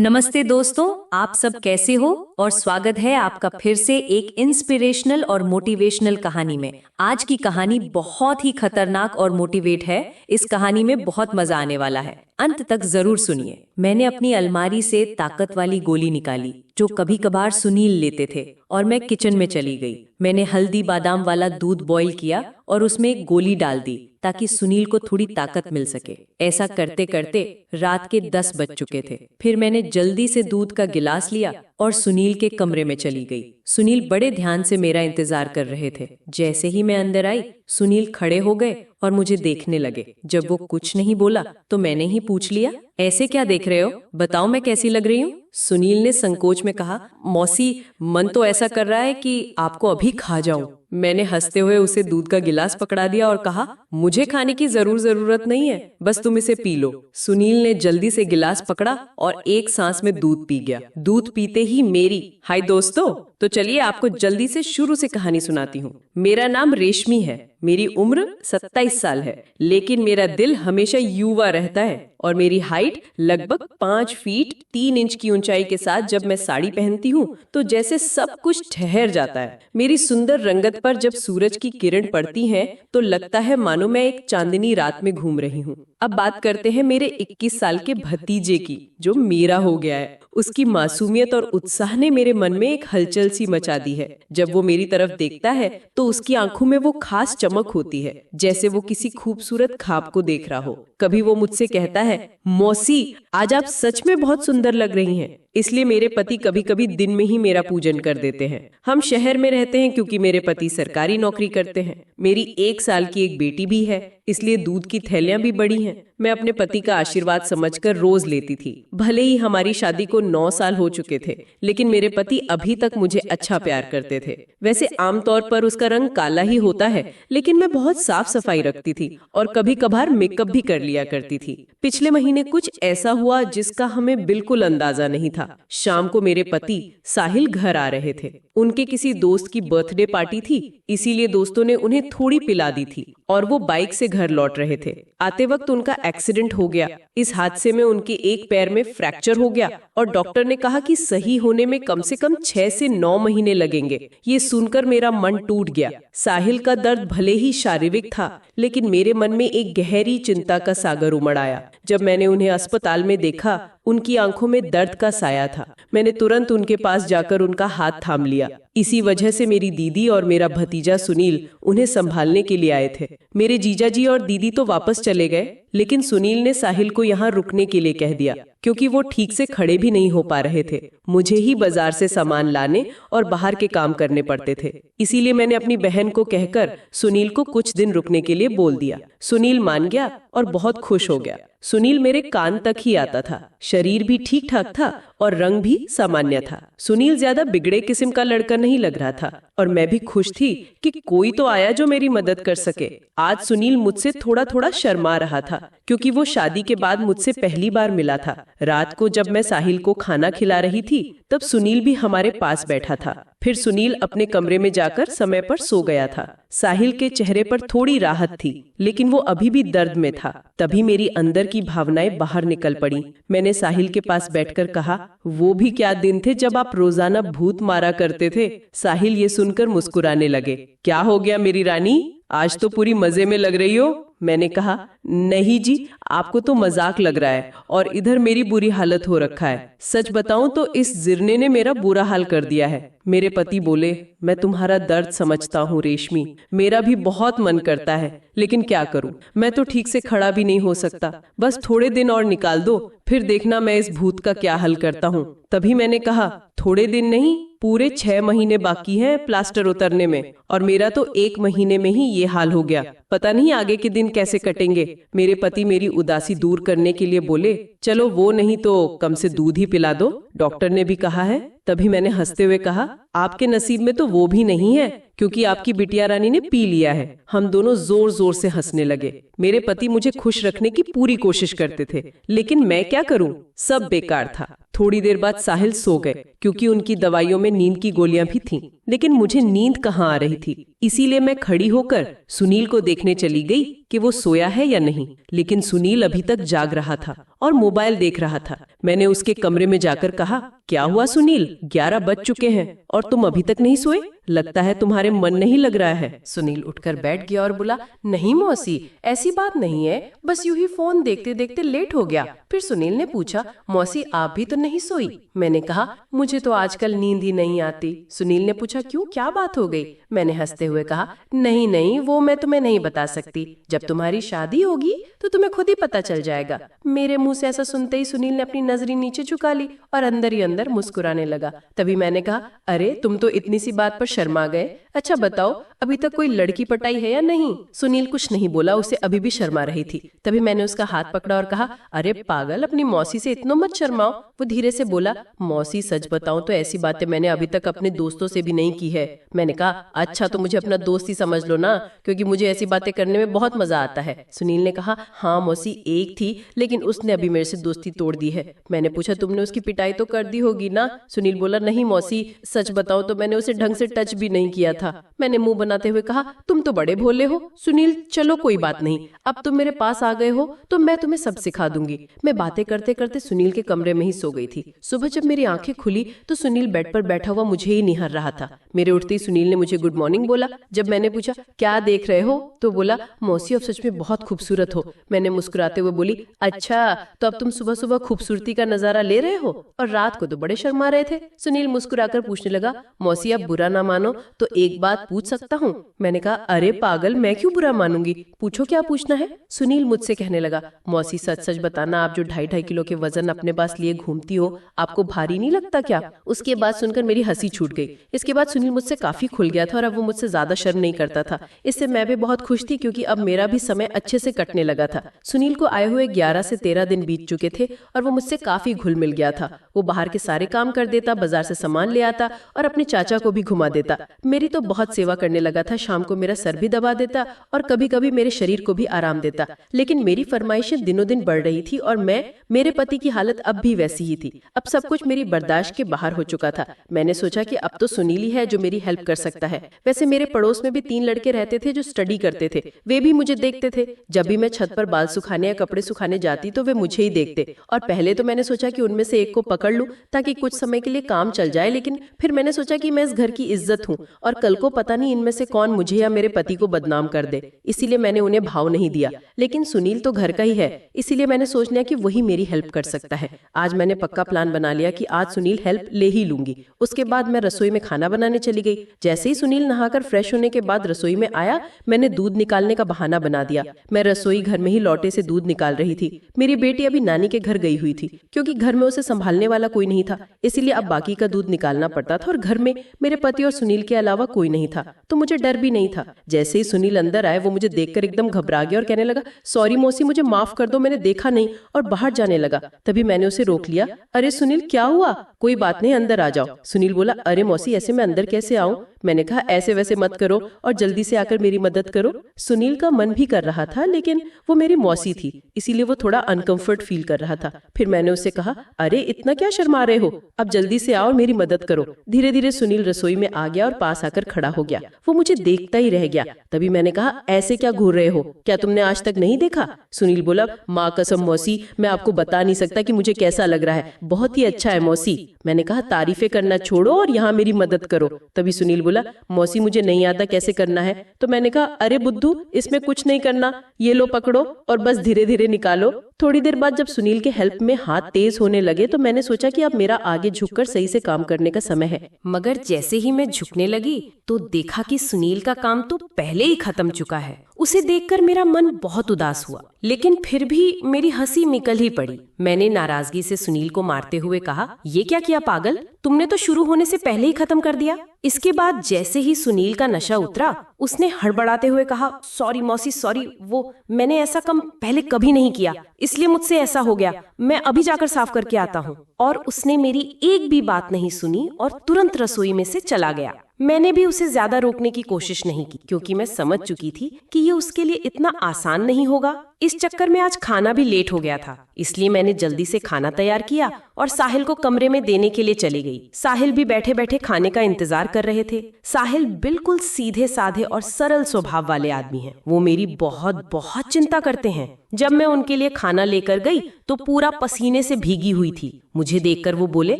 नमस्ते दोस्तों, आप सब कैसे हो और स्वागत है आपका फिर से एक इंस्पिरेशनल और मोटिवेशनल कहानी में। आज की कहानी बहुत ही खतरनाक और मोटिवेट है। इस कहानी में बहुत मजा आने वाला है, अंत तक जरूर सुनिए। मैंने अपनी अलमारी से ताकत वाली गोली निकाली जो कभी कभार सुनील लेते थे और मैं किचन में चली गई। मैंने हल्दी बादाम वाला दूध बॉईल किया और उसमें एक गोली डाल दी ताकि सुनील को थोड़ी ताकत मिल सके। ऐसा करते करते रात के 10 बज चुके थे। फिर मैंने जल्दी से दूध का गिलास लिया और सुनील के कमरे में चली गई। सुनील बड़े ध्यान से मेरा इंतजार कर रहे थे। जैसे ही मैं अंदर आई, सुनील खड़े हो गए और मुझे देखने लगे। जब वो कुछ नहीं बोला तो मैंने ही पूछ लिया, ऐसे क्या देख रहे हो? बताओ मैं कैसी लग रही हूँ? सुनील ने संकोच में कहा, मौसी, मन तो ऐसा कर रहा है कि आपको अभी खा जाऊं। मैंने हंसते हुए उसे दूध का गिलास पकड़ा दिया और कहा, मुझे खाने की जरूरत नहीं है, बस तुम इसे पी लो। सुनील ने जल्दी से गिलास पकड़ा और एक सांस में दूध पी गया। दूध पीते ही मेरी हाय दोस्तों, तो चलिए आपको जल्दी से शुरू से कहानी सुनाती हूँ। मेरा नाम रेशमी है। मेरी उम्र 27 साल है, लेकिन मेरा दिल हमेशा युवा रहता है और मेरी हाइट लगभग 5 फीट 3 इंच की ऊंचाई के साथ जब मैं साड़ी पहनती हूँ तो जैसे सब कुछ ठहर जाता है। मेरी सुंदर रंगत पर जब सूरज की किरण पड़ती है तो लगता है मानो मैं एक चांदनी रात में घूम रही हूँ। अब बात करते हैं मेरे 21 साल के भतीजे की, जो मेरा हो गया है। उसकी मासूमियत और उत्साह ने मेरे मन में एक हलचल सी मचा दी है। जब वो मेरी तरफ देखता है तो उसकी आंखों में वो खास चमक होती है, जैसे वो किसी खूबसूरत ख्वाब को देख रहा हो। कभी वो मुझसे कहता है, मौसी, आज आप सच में बहुत सुंदर लग रही हैं। इसलिए मेरे पति कभी कभी दिन में ही मेरा पूजन कर देते हैं। हम शहर में रहते हैं क्योंकि मेरे पति सरकारी नौकरी करते हैं। मेरी 1 साल की एक बेटी भी है, इसलिए दूध की थैलियां भी बड़ी हैं। मैं अपने पति का आशीर्वाद समझकर रोज लेती थी। भले ही हमारी शादी को 9 साल हो चुके थे, लेकिन मेरे पति अभी तक मुझे अच्छा प्यार करते थे। वैसे आमतौर पर उसका रंग काला ही होता है, लेकिन मैं बहुत साफ सफाई रखती थी और कभी कभार मेकअप भी कर लिया करती थी। पिछले महीने कुछ ऐसा हुआ जिसका हमें बिल्कुल अंदाजा नहीं था। शाम को मेरे पति साहिल घर आ रहे थे। उनके किसी दोस्त की बर्थडे पार्टी थी, इसीलिए दोस्तों ने उन्हें थोड़ी पिला दी थी और वो बाइक से घर लौट रहे थे। आते वक्त उनका एक्सीडेंट हो गया। इस हादसे में उनके एक पैर में फ्रैक्चर हो गया और डॉक्टर ने कहा कि सही होने में कम से कम 6 से 9 महीने लगेंगे। ये सुनकर मेरा मन टूट गया। साहिल का दर्द भले ही शारीरिक था, लेकिन मेरे मन में एक गहरी चिंता का सागर उमड़ आया। जब मैंने उन्हें अस्पताल में देखा, उनकी आंखों में दर्द का साया था। मैंने तुरंत उनके पास जाकर उनका हाथ थाम लिया। इसी वजह से मेरी दीदी और मेरा भतीजा सुनील उन्हें संभालने के लिए आए थे। मेरे जीजा जी और दीदी तो वापस चले गए, लेकिन सुनील ने साहिल को यहाँ रुकने के लिए कह दिया क्योंकि वो ठीक से खड़े भी नहीं हो पा रहे थे। मुझे ही बाजार से सामान लाने और बाहर के काम करने पड़ते थे। इसीलिए मैंने अपनी बहन को कहकर सुनील को कुछ दिन रुकने के लिए बोल दिया। सुनील मान गया और बहुत खुश हो गया। सुनील मेरे कान तक ही आता था। शरीर भी ठीक ठाक था और रंग भी सामान्य था। सुनील ज्यादा बिगड़े किस्म का लड़का नहीं लग रहा था और मैं भी खुश थी कि कोई तो आया जो मेरी मदद कर सके। आज सुनील मुझसे थोड़ा थोड़ा शर्मा रहा था क्योंकि वो शादी के बाद मुझसे पहली बार मिला था। रात को जब मैं साहिल को खाना खिला रही थी तब सुनील भी हमारे पास बैठा था। फिर सुनील अपने कमरे में जाकर समय पर सो गया था। साहिल के चेहरे पर थोड़ी राहत थी, लेकिन वो अभी भी दर्द में था। तभी मेरी अंदर की भावनाएं बाहर निकल पड़ी। मैंने साहिल के पास बैठकर कहा, वो भी क्या दिन थे जब आप रोजाना भूत मारा करते थे। साहिल ये सुनकर मुस्कुराने लगे। क्या हो गया मेरी रानी, आज तो पूरी मजे में लग रही हो। मैंने कहा, नहीं जी, आपको तो मजाक लग रहा है और इधर मेरी बुरी हालत हो रखा है। सच बताऊं तो इस जिरने ने मेरा बुरा हाल कर दिया है। मेरे पति बोले, मैं तुम्हारा दर्द समझता हूँ रेशमी, मेरा भी बहुत मन करता है, लेकिन क्या करूं, मैं तो ठीक से खड़ा भी नहीं हो सकता। बस थोड़े दिन और निकाल दो, फिर देखना मैं इस भूत का क्या हल करता हूँ। तभी मैंने कहा, थोड़े दिन नहीं, पूरे 6 महीने बाकी हैं प्लास्टर उतरने में और मेरा तो 1 महीने में ही ये हाल हो गया। पता नहीं आगे के दिन कैसे कटेंगे। मेरे पति मेरी उदासी दूर करने के लिए बोले, चलो वो नहीं तो कम से दूध ही पिला दो, डॉक्टर ने भी कहा है। तभी मैंने हंसते हुए कहा, आपके नसीब में तो वो भी नहीं है क्योंकि आपकी बिटिया रानी ने पी लिया है। हम दोनों जोर जोर से हंसने लगे। मेरे पति मुझे खुश रखने की पूरी कोशिश करते थे, लेकिन मैं क्या करूं, सब बेकार था। थोड़ी देर बाद साहिल सो गए क्योंकि उनकी दवाइयों में नींद की गोलियां भी थीं, लेकिन मुझे नींद कहाँ आ रही थी। इसीलिए मैं खड़ी होकर सुनील को देखने चली गई कि वो सोया है या नहीं, लेकिन सुनील अभी तक जाग रहा था और मोबाइल देख रहा था। मैंने उसके कमरे में जाकर कहा, क्या हुआ सुनील, 11 बज चुके हैं और तुम अभी तक नहीं सोए? लगता है तुम्हारे मन नहीं लग रहा है। सुनील उठकर बैठ गया और बोला, नहीं मौसी, ऐसी बात नहीं है, बस यूं ही फोन देखते देखते लेट हो गया। फिर सुनील ने पूछा, मौसी आप भी तो नहीं सोई? मैंने कहा, मुझे तो आजकल नींद ही नहीं आती। सुनील ने पूछा, क्यों, क्या बात हो गई? मैंने हंसते हुए कहा, नहीं नहीं, वो मैं तुम्हें नहीं बता सकती। जब तुम्हारी शादी होगी तो तुम्हें खुद ही पता चल जाएगा। मेरे मुंह से ऐसा सुनते ही सुनील ने अपनी नजरें नीचे झुका ली और अंदर ही अंदर मुस्कुराने लगा। तभी मैंने कहा, अरे तुम तो इतनी सी बात पर शर्मा गए। अच्छा बताओ, अभी तक कोई लड़की पटाई है या नहीं? सुनील कुछ नहीं बोला, उसे अभी भी शर्मा रही थी। तभी मैंने उसका हाथ पकड़ा और कहा, अरे पागल, अपनी मौसी से इतना मत शर्माओ। वो धीरे से बोला, मौसी सच बताऊं तो ऐसी बातें मैंने अभी तक अपने दोस्तों से भी नहीं की है। मैंने कहा, अच्छा तो मुझे अपना दोस्त ही समझ लो ना, क्योंकि मुझे ऐसी बातें करने में बहुत मजा आता है। सुनील ने कहा, हाँ मौसी, एक थी, लेकिन उसने अभी मेरे से दोस्ती तोड़ दी है। मैंने पूछा, तुमने उसकी पिटाई तो कर दी होगी ना? सुनील बोला, नहीं मौसी, सच बताओ तो मैंने उसे ढंग से टच भी नहीं किया था। मैंने मुंह बनाते हुए कहा, तुम तो बड़े भोले हो। सुनील, चलो कोई बात नहीं, अब तुम मेरे पास आ गए हो तो मैं तुम्हें सब सिखा दूंगी। मैं बातें करते करते सुनील के कमरे में ही सो गई थी। सुबह जब मेरी आंखें खुली तो सुनील बेड पर बैठा हुआ मुझे ही निहार रहा था। मेरे उठते ही सुनील ने मुझे गुड मॉर्निंग बोला। जब मैंने पूछा, क्या देख रहे हो, तो बोला, मौसी आप सच में बहुत खूबसूरत हो। मैंने मुस्कुराते हुए बोली, अच्छा तो अब तुम सुबह सुबह खूबसूरती का नजारा ले रहे हो, और रात को तो बड़े शर्मा रहे थे। सुनील मुस्कुराकर पूछने लगा, मौसी आप बुरा ना मानो तो एक बात पूछ सकता हूँ? मैंने कहा, अरे पागल, मैं क्यों बुरा मानूंगी, पूछो क्या पूछना है। सुनील मुझसे कहने लगा, मौसी सच सच बताना, आप जो 2.5 किलो के वजन अपने पास लिए घूमती हो, आपको भारी नहीं लगता क्या? उसके बाद सुनकर मेरी हंसी छूट गई। इसके बाद सुनील मुझसे काफी खुल गया था और अब वो मुझसे ज्यादा शर्म नहीं करता था। इससे मैं भी बहुत खुश थी, क्योंकि अब मेरा भी समय अच्छे से कटने लगा था। सुनील को आए हुए 11 से 13 दिन बीत चुके थे और वो मुझसे काफी घुल मिल गया था। वो बाहर के सारे काम कर देता, बाजार से सामान ले आता और अपने चाचा को भी घुमा देता। मेरी तो बहुत सेवा करने लगा था। शाम को मेरा सर भी दबा देता और कभी कभी मेरे शरीर को भी आराम देता। लेकिन मेरी फरमाइशें दिनों दिन बढ़ रही थी और मेरे पति की हालत अब भी वैसी ही थी। अब सब कुछ मेरी बर्दाश्त के बाहर हो चुका था। मैंने सोचा कि अब तो सुनील ही है जो मेरी हेल्प कर सकता है। वैसे मेरे पड़ोस में भी 3 लड़के रहते थे जो स्टडी करते थे। वे भी मुझे देखते थे। जब भी मैं छत पर बाल सुखाने या कपड़े सुखाने जाती तो वे मुझे ही देखते। और पहले तो मैंने सोचा कि उनमें से एक को पकड़ लूं ताकि कुछ समय के लिए काम चल जाए, लेकिन फिर मैंने सोचा कि मैं इस घर की इज्जत हूँ और कल को पता नहीं इनमें से कौन मुझे या मेरे पति को बदनाम कर दे, इसीलिए मैंने उन्हें भाव नहीं दिया। लेकिन सुनील तो घर का ही है, इसीलिए मैंने सोच लिया कि वही मेरी हेल्प कर सकता है। आज मैंने पक्का प्लान बना लिया कि आज सुनील हेल्प ले ही लूंगी। उसके बाद मैं रसोई में खाना बनाने चली गई। जैसे ही सुनील नहाकर फ्रेश होने के बाद रसोई में आया, मैंने दूध निकालने का बहाना बना दिया। मैं रसोई घर में ही लौटे से दूध निकाल रही थी। मेरी बेटी अभी नानी के घर गई हुई थी, क्योंकि घर में उसे संभालने वाला कोई नहीं था, इसीलिए अब बाकी का दूध निकालना पड़ता था और घर में मेरे पति और सुनील के अलावा कोई नहीं था, तो मुझे डर भी नहीं था। जैसे ही सुनील अंदर आए, वो मुझे देखकर एकदम घबरा गया और कहने लगा, सॉरी मौसी, मुझे माफ कर दो, मैंने देखा नहीं, और बाहर जाने लगा। तभी मैंने उसे रोक लिया। अरे सुनील, क्या हुआ? कोई बात नहीं, अंदर आ जाओ। सुनील बोला, अरे मौसी, ऐसे मैं अंदर कैसे आऊं? मैंने कहा, ऐसे वैसे मत करो और जल्दी से आकर मेरी मदद करो। सुनील का मन भी कर रहा था, लेकिन वो मेरी मौसी थी, इसीलिए वो थोड़ा अनकंफर्ट फील कर रहा था। फिर मैंने उससे कहा, अरे इतना क्या शर्मा रहे हो, अब जल्दी से आओ और मेरी मदद करो। धीरे धीरे सुनील रसोई में आ गया और पास आकर खड़ा हो गया। वो मुझे देखता ही रह गया। तभी मैंने कहा, ऐसे क्या घूर रहे हो, क्या तुमने आज तक नहीं देखा? सुनील बोला, माँ कसम मौसी, मैं आपको बता नहीं सकता कि मुझे कैसा लग रहा है, बहुत ही अच्छा है मौसी। मैंने कहा, तारीफें करना छोड़ो और यहाँ मेरी मदद करो। तभी सुनील बोला, मौसी मुझे नहीं आता कैसे करना है। तो मैंने कहा, अरे बुद्धू, इसमें कुछ नहीं करना, ये लो पकड़ो और बस धीरे धीरे निकालो। थोड़ी देर बाद जब सुनील के हेल्प में हाथ तेज होने लगे तो मैंने सोचा कि अब मेरा आगे झुककर सही से काम करने का समय है। मगर जैसे ही मैं झुकने लगी तो देखा कि सुनील का काम तो पहले ही खत्म चुका है। उसे देखकर मेरा मन बहुत उदास हुआ, लेकिन फिर भी मेरी हंसी निकल ही पड़ी। मैंने नाराजगी से सुनील को मारते हुए कहा, ये क्या किया पागल, तुमने तो शुरू होने से पहले ही खत्म कर दिया। इसके बाद जैसे ही सुनील का नशा उतरा, उसने हड़बड़ाते हुए कहा, सॉरी मौसी सॉरी, वो मैंने ऐसा काम पहले कभी नहीं किया, इसलिए मुझसे ऐसा हो गया, मैं अभी जाकर साफ करके आता हूँ। और उसने मेरी एक भी बात नहीं सुनी और तुरंत रसोई में से चला गया। मैंने भी उसे ज्यादा रोकने की कोशिश नहीं की, क्योंकि मैं समझ चुकी थी कि ये उसके लिए इतना आसान नहीं होगा। इस चक्कर में आज खाना भी लेट हो गया था, इसलिए मैंने जल्दी से खाना तैयार किया और साहिल को कमरे में देने के लिए चली गई। साहिल भी बैठे बैठे खाने का इंतजार कर रहे थे। साहिल बिल्कुल सीधे साधे और सरल स्वभाव वाले आदमी हैं। वो मेरी बहुत बहुत चिंता करते हैं। जब मैं उनके लिए खाना लेकर गई तो पूरा पसीने से भीगी हुई थी। मुझे देखकर वो बोले,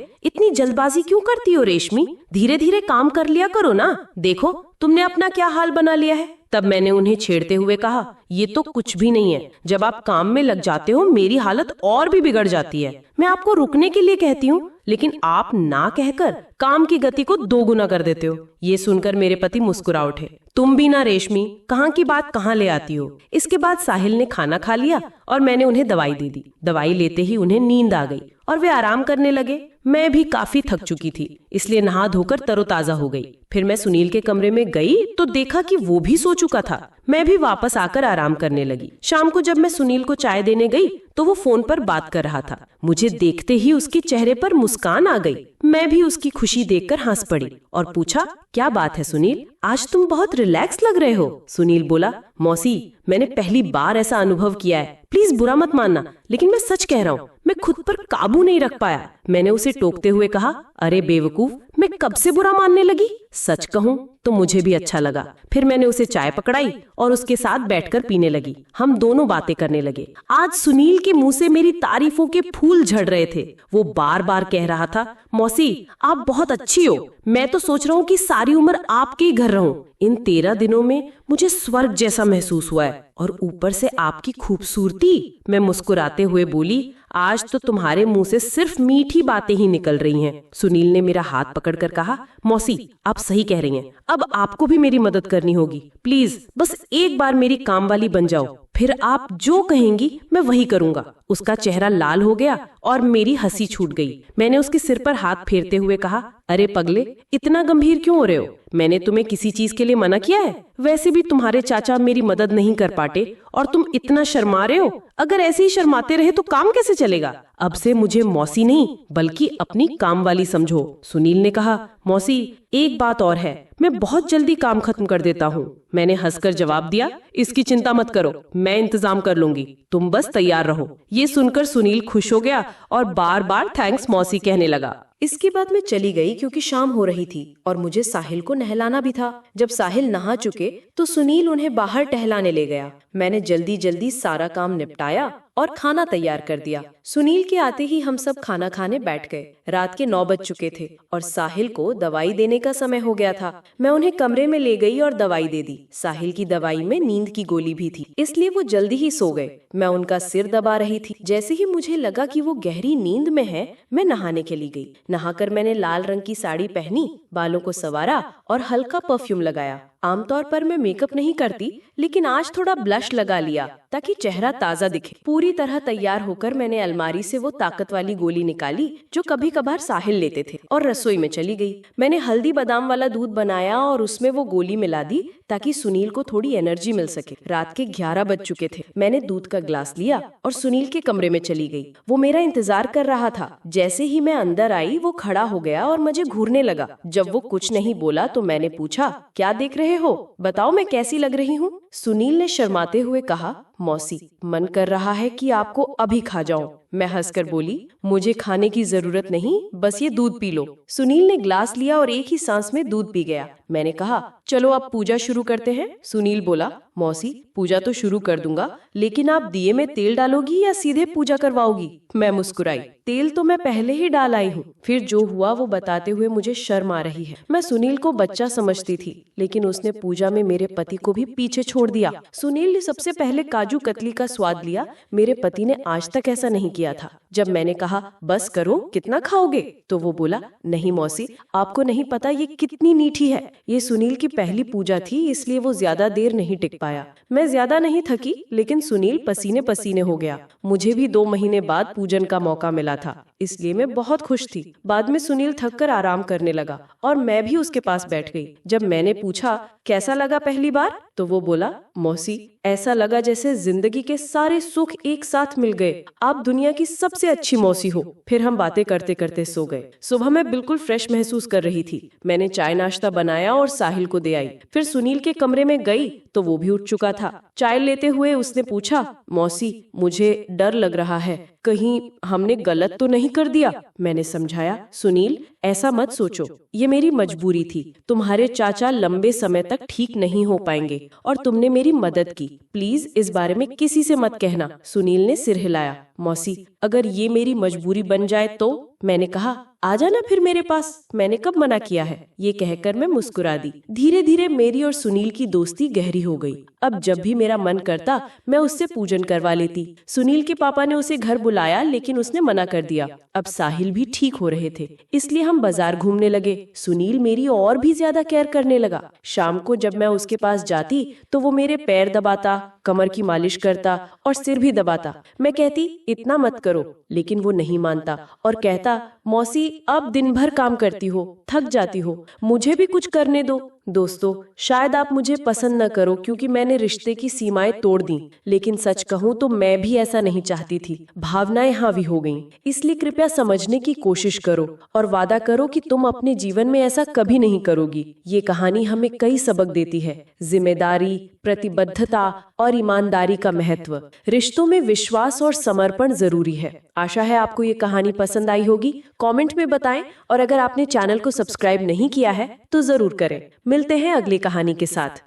इतनी जल्दबाजी क्यों करती हो रेशमी, धीरे धीरे काम कर लिया करो ना, देखो तुमने अपना क्या हाल बना लिया है। तब मैंने उन्हें छेड़ते हुए कहा, ये तो कुछ भी नहीं है, जब आप काम में लग जाते हो मेरी हालत और भी बिगड़ जाती है। मैं आपको रुकने के लिए कहती हूँ, लेकिन आप ना कहकर काम की गति को 2 गुना कर देते हो। ये सुनकर मेरे पति मुस्कुरा उठे। तुम भी ना रेशमी, कहाँ की बात कहाँ ले आती हो। इसके बाद साहिल ने खाना खा लिया और मैंने उन्हें दवाई दे दी। दवाई लेते ही उन्हें नींद आ गई और वे आराम करने लगे। मैं भी काफी थक चुकी थी, इसलिए नहा धोकर तरोताजा हो गई। फिर मैं सुनील के कमरे में गई तो देखा कि वो भी सो चुका था। मैं भी वापस आकर आराम करने लगी। शाम को जब मैं सुनील को चाय देने गई तो वो फोन पर बात कर रहा था। मुझे देखते ही उसके चेहरे पर मुस्कान आ गई। मैं भी उसकी खुशी देखकर हंस पड़ी और पूछा, क्या बात है सुनील, आज तुम बहुत रिलैक्स लग रहे हो। सुनील बोला, मौसी मैंने पहली बार ऐसा अनुभव किया है, प्लीज बुरा मत मानना, लेकिन मैं सच कह रहा हूँ, मैं खुद पर काबू नहीं रख पाया। मैंने उसे टोकते हुए कहा, अरे बेवकूफ, मैं कब से बुरा मानने लगी। सच कहूँ तो मुझे भी अच्छा लगा। फिर मैंने उसे चाय पकड़ाई और उसके साथ बैठकर पीने लगी। हम दोनों बातें करने लगे। आज सुनील के मुंह से मेरी तारीफों के फूल झड़ रहे थे। वो बार बार कह रहा था, मौसी आप बहुत अच्छी हो, मैं तो सोच रहा हूँ कि सारी उम्र आपके ही घर रहूं। इन 13 दिनों में मुझे स्वर्ग जैसा महसूस हुआ है, और ऊपर से आपकी खूबसूरती। मैं मुस्कुराते हुए बोली, आज तो तुम्हारे मुंह से सिर्फ मीठी बातें ही निकल रही हैं। सुनील ने मेरा हाथ पकड़कर कहा, मौसी आप सही कह रही हैं, अब आपको भी मेरी मदद करनी होगी। प्लीज बस एक बार मेरी काम वाली बन जाओ, फिर आप जो कहेंगी मैं वही करूंगा। उसका चेहरा लाल हो गया और मेरी हंसी छूट गई। मैंने उसके सिर पर हाथ फेरते हुए कहा, अरे पगले, इतना गंभीर क्यों हो रहे हो, मैंने तुम्हें किसी चीज के लिए मना किया है। वैसे भी तुम्हारे चाचा मेरी मदद नहीं कर पाते और तुम इतना शर्मा रहे हो। अगर ऐसे ही शर्माते रहे तो काम कैसे चलेगा। अब से मुझे मौसी नहीं बल्कि अपनी काम वाली समझो। सुनील ने कहा, मौसी एक बात और है, मैं बहुत जल्दी काम खत्म कर देता हूँ। मैंने हंसकर जवाब दिया, इसकी चिंता मत करो, मैं इंतजाम कर लूंगी, तुम बस तैयार रहो। ये सुनकर सुनील खुश हो गया और बार बार थैंक्स मौसी कहने लगा। इसके बाद मैं चली गई क्योंकि शाम हो रही थी और मुझे साहिल को नहलाना भी था। जब साहिल नहा चुके तो सुनील उन्हें बाहर टहलाने ले गया। मैंने जल्दी जल्दी सारा काम निपटाया और खाना तैयार कर दिया। सुनील के आते ही हम सब खाना खाने बैठ गए। रात के 9 बज चुके थे और साहिल को दवाई देने का समय हो गया था। मैं उन्हें कमरे में ले गई और दवाई दे दी। साहिल की दवाई में नींद की गोली भी थी, इसलिए वो जल्दी ही सो गए। मैं उनका सिर दबा रही थी। जैसे ही मुझे लगा कि वो गहरी नींद में है, मैं नहाने के लिए गई। नहाकर मैंने लाल रंग की साड़ी पहनी, बालों को संवारा और हल्का परफ्यूम लगाया। आमतौर पर मैं मेकअप नहीं करती, लेकिन आज थोड़ा ब्लश लगा लिया ताकि चेहरा ताजा दिखे। पूरी तरह तैयार होकर मैंने अलमारी से वो ताकत वाली गोली निकाली जो कभी कभार साहिल लेते थे और रसोई में चली गई। मैंने हल्दी बादाम वाला दूध बनाया और उसमें वो गोली मिला दी ताकि सुनील को थोड़ी एनर्जी मिल सके। रात के 11 बज चुके थे। मैंने दूध का ग्लास लिया और सुनील के कमरे में चली गई। वो मेरा इंतजार कर रहा था। जैसे ही मैं अंदर आई वो खड़ा हो गया और मुझे घूरने लगा। जब वो कुछ नहीं बोला तो मैंने पूछा, क्या देख रहे हो, बताओ मैं कैसी लग रही हूँ। सुनील ने शर्माते हुए कहा, मौसी मन कर रहा है कि आपको अभी खा जाऊं। मैं हंसकर बोली, मुझे खाने की जरूरत नहीं, बस ये दूध पी लो। सुनील ने ग्लास लिया और एक ही सांस में दूध पी गया। मैंने कहा, चलो अब पूजा शुरू करते हैं। सुनील बोला, मौसी पूजा तो शुरू कर दूंगा, लेकिन आप दिए में तेल डालोगी या सीधे पूजा करवाओगी। मैं मुस्कुराई, तेल तो मैं पहले ही डाल आई हूँ। फिर जो हुआ वो बताते हुए मुझे शर्म आ रही है। मैं सुनील को बच्चा समझती थी, लेकिन उसने पूजा में मेरे पति को भी पीछे छोड़ दिया। सुनील ने सबसे पहले काजू कतली का स्वाद लिया। मेरे पति ने आज तक ऐसा नहीं किया था। जब मैंने कहा, बस करो, कितना खाओगे, तो वो बोला, नहीं मौसी, आपको नहीं पता ये कितनी मीठी है। ये सुनील की पहली पूजा थी, इसलिए वो ज्यादा देर नहीं टिक पाया। मैं ज्यादा नहीं थकी, लेकिन सुनील पसीने पसीने हो गया। मुझे भी 2 महीने बाद पूजन का मौका मिला था, इसलिए मैं बहुत खुश थी। बाद में सुनील थककर आराम करने लगा और मैं भी उसके पास बैठ गई। जब मैंने पूछा, कैसा लगा पहली बार, तो वो बोला, मौसी ऐसा लगा जैसे जिंदगी के सारे सुख एक साथ मिल गए। आप दुनिया की सबसे सबसे अच्छी मौसी हो। फिर हम बातें करते करते सो गए। सुबह मैं बिल्कुल फ्रेश महसूस कर रही थी। मैंने चाय नाश्ता बनाया और साहिल को दे आई। फिर सुनील के कमरे में गई तो वो भी उठ चुका था। चाय लेते हुए उसने पूछा, मौसी मुझे डर लग रहा है, कहीं हमने गलत तो नहीं कर दिया। मैंने समझाया, सुनील ऐसा मत सोचो, ये मेरी मजबूरी थी। तुम्हारे चाचा लंबे समय तक ठीक नहीं हो पाएंगे और तुमने मेरी मदद की। प्लीज इस बारे में किसी से मत कहना। सुनील ने सिर हिलाया। मौसी अगर ये मेरी मजबूरी बन जाए तो? मैंने कहा, आ जाना फिर मेरे पास, मैंने कब मना किया है। ये कहकर मैं मुस्कुरा दी। धीरे धीरे मेरी और सुनील की दोस्ती गहरी हो गई। अब जब भी मेरा मन करता मैं उससे पूजन करवा लेती। सुनील के पापा ने उसे घर बुलाया लेकिन उसने मना कर दिया। अब साहिल भी ठीक हो रहे थे, इसलिए हम बाजार घूमने लगे। सुनील मेरी और भी ज्यादा केयर करने लगा। शाम को जब मैं उसके पास जाती तो वो मेरे पैर दबाता, कमर की मालिश करता और सिर भी दबाता। मैं कहती इतना मत करो, लेकिन वो नहीं मानता और कहता, मौसी अब दिन भर काम करती हो, थक जाती हो, मुझे भी कुछ करने दो। दोस्तों शायद आप मुझे पसंद न करो क्योंकि मैंने रिश्ते की सीमाएं तोड़ दी, लेकिन सच कहूँ तो मैं भी ऐसा नहीं चाहती थी। भावनाएं हावी हो गईं, इसलिए कृपया समझने की कोशिश करो और वादा करो कि तुम अपने जीवन में ऐसा कभी नहीं करोगी। ये कहानी हमें कई सबक देती है, जिम्मेदारी, प्रतिबद्धता और ईमानदारी का महत्व। रिश्तों में विश्वास और समर्पण जरूरी है। आशा है आपको ये कहानी पसंद आई होगी। कमेंट में बताएं और अगर आपने चैनल को सब्सक्राइब नहीं किया है तो जरूर करें। मिलते हैं अगली कहानी के साथ।